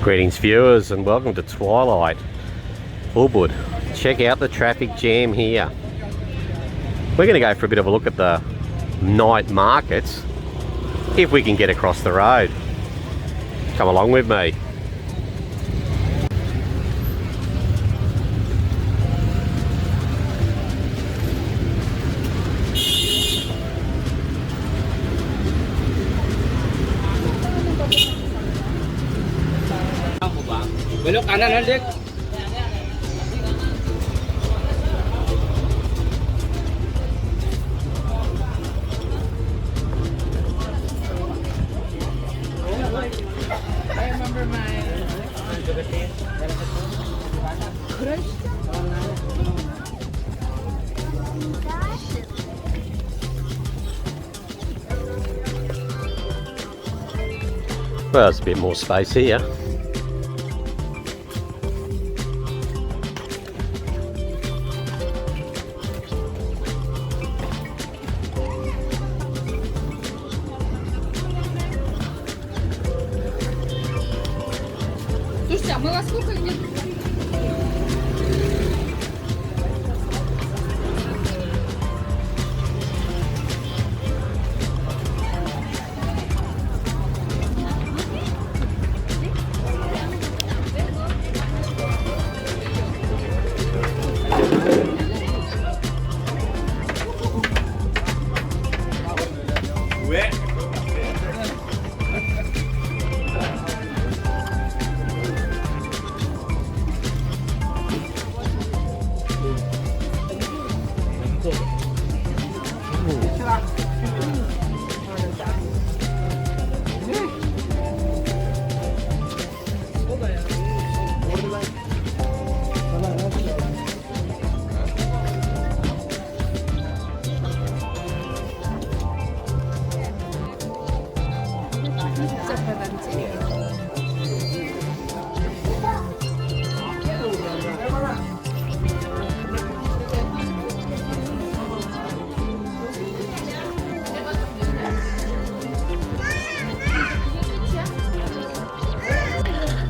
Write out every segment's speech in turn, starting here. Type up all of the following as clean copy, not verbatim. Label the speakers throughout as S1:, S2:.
S1: Greetings viewers and welcome to Twilight, Ubud. Check out the traffic jam here. We're going to go for a bit of a look at the night markets if we can get across the road. Come along with me.
S2: Belok kanan adik.
S1: Well, there's a bit more space here.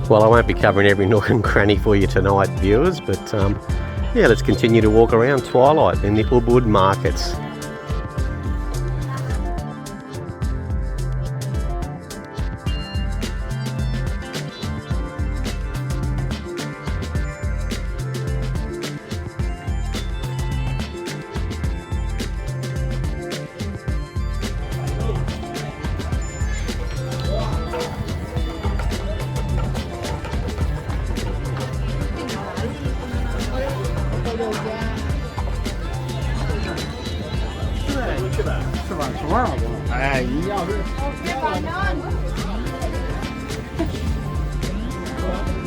S1: Well, I won't be covering every nook and cranny for you tonight, viewers, but yeah, let's continue to walk around Twilight in the Ubud markets.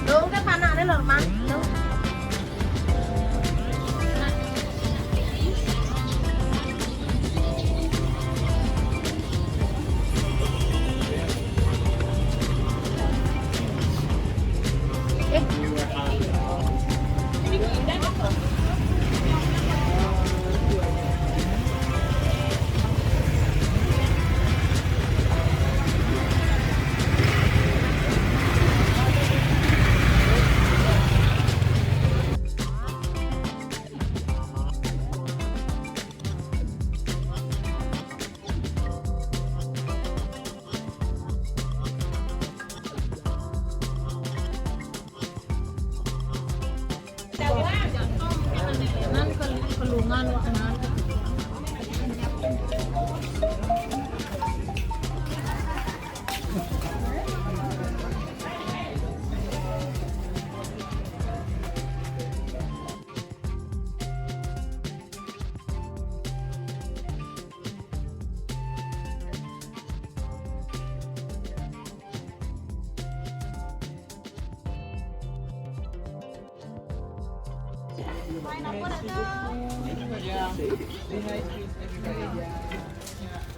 S3: Đúng cái pan nào đấy là mang đúng.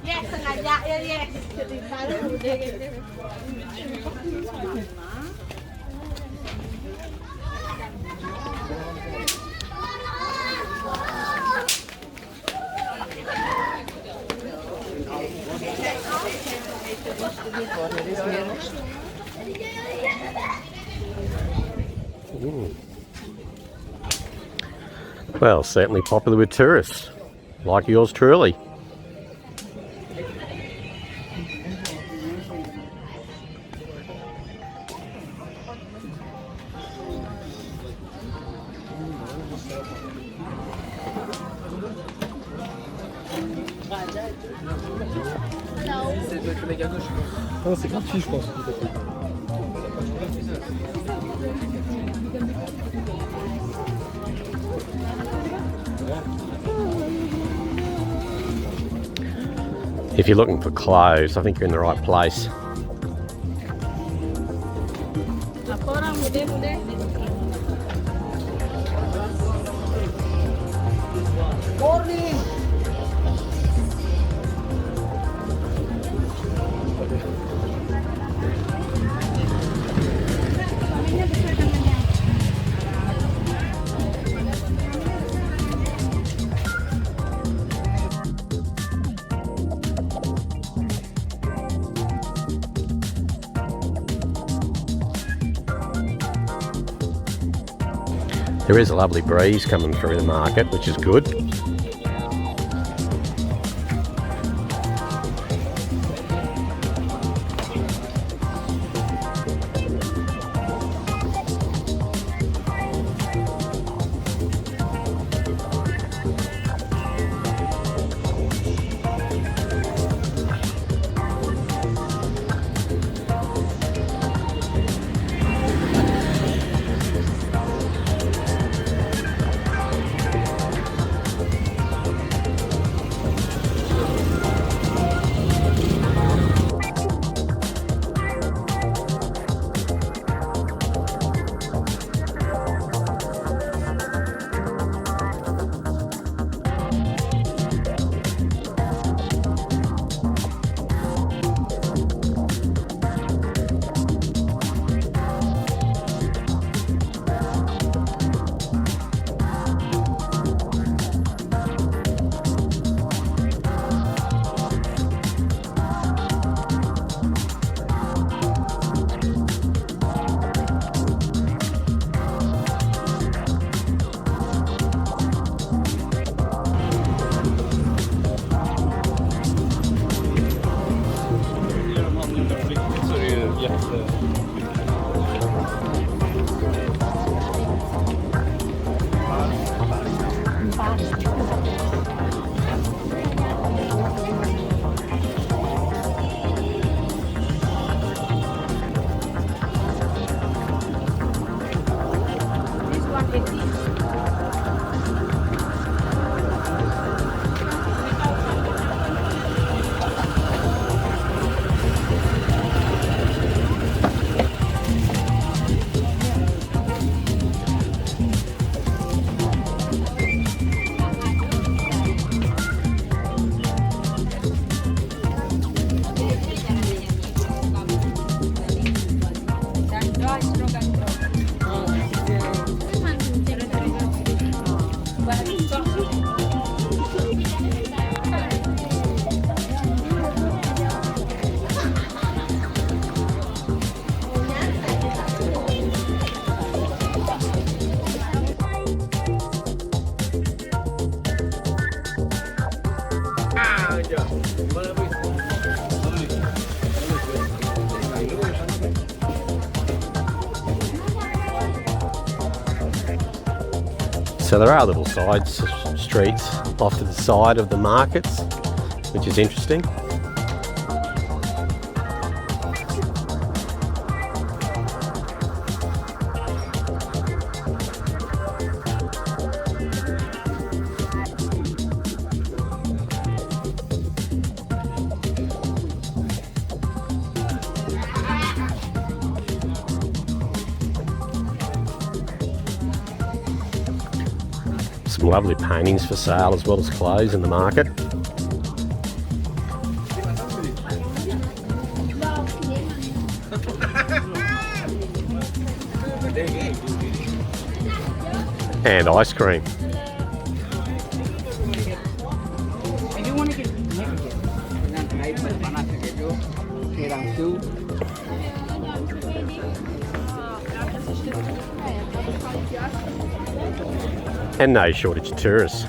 S3: Yes, sengaja ya, yes.
S1: Well, certainly popular with tourists, like yours truly.
S2: Non, c'est gratuit, je pense.
S1: If you're looking for clothes, I think you're in the right place. There is a lovely breeze coming through the market, which is good. So there are little side streets off to the side of the markets, which is interesting. Some lovely paintings for sale as well as clothes in the market. And ice cream. And no shortage of tourists.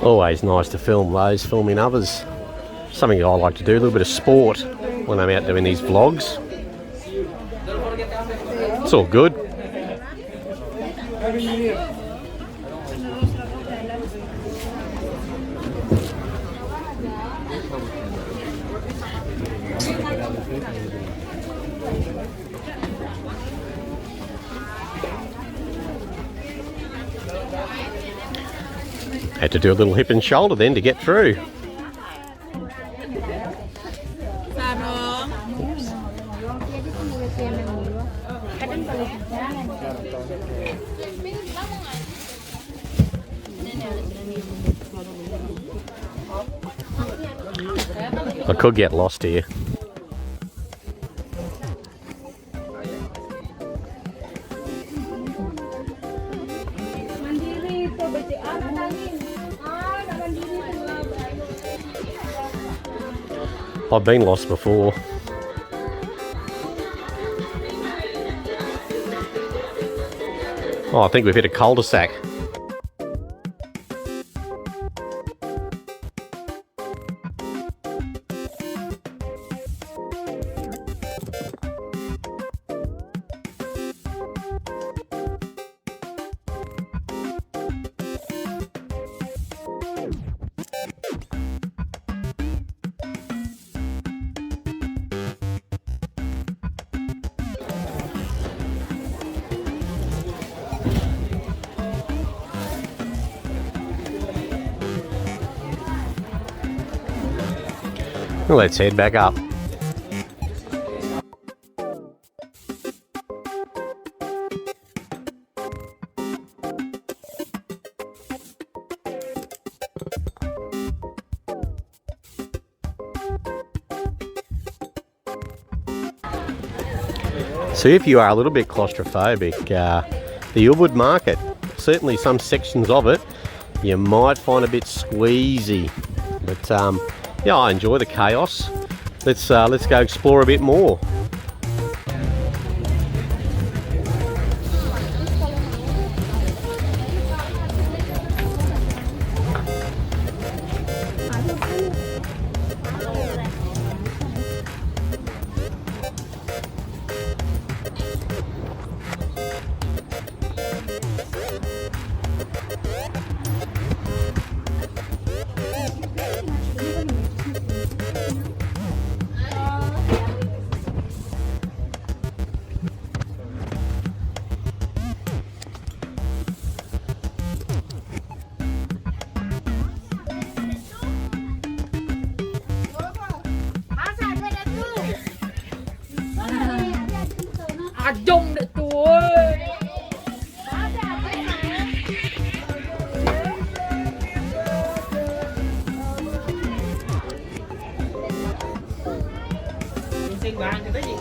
S1: Always nice to film those, filming others. Something I like to do, a little bit of sport when I'm out doing these vlogs. It's all good. Had to do a little hip and shoulder then to get through. I could get lost here. I've been lost before. Oh, I think we've hit a cul-de-sac. Let's head back up. So if you are a little bit claustrophobic, the Ubud market, certainly some sections of it, you might find a bit squeezy. But yeah, I enjoy the chaos. Let's go explore a bit more.
S3: Dung được tuổi. Xin bạn thì cái gì?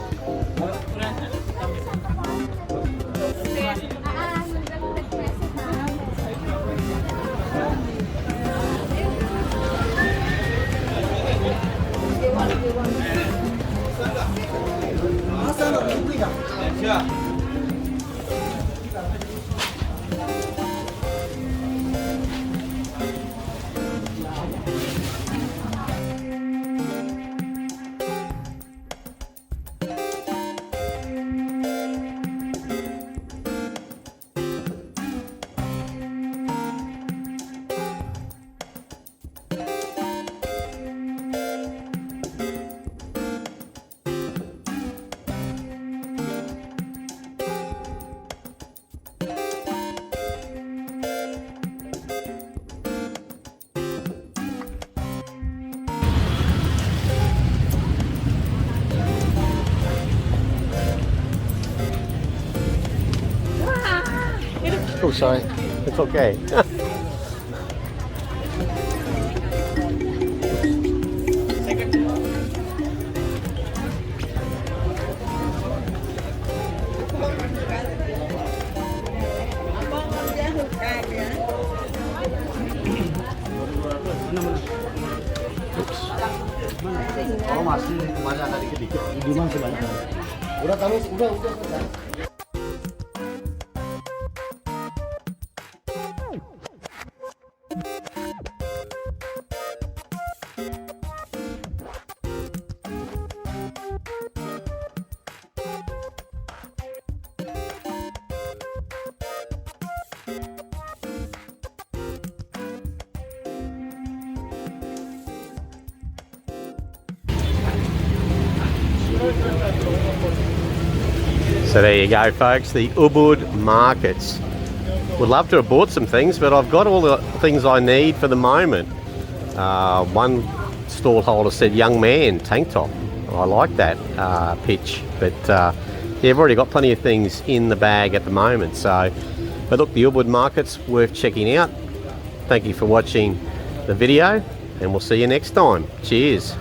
S2: Oh, sorry.
S1: It's okay.
S2: Oh, masih kemarin ada dikit-dikit. Di mana sebanyak? Udah kamu udah selesai.
S1: So there you go, folks, the Ubud markets. Would love to have bought some things, but I've got all the things I need for the moment. One stall holder said young man tank top. I like that pitch, but yeah, I've already got plenty of things in the bag at the moment. So, but look, the Ubud market's worth checking out. Thank you for watching the video, and we'll see you next time. Cheers.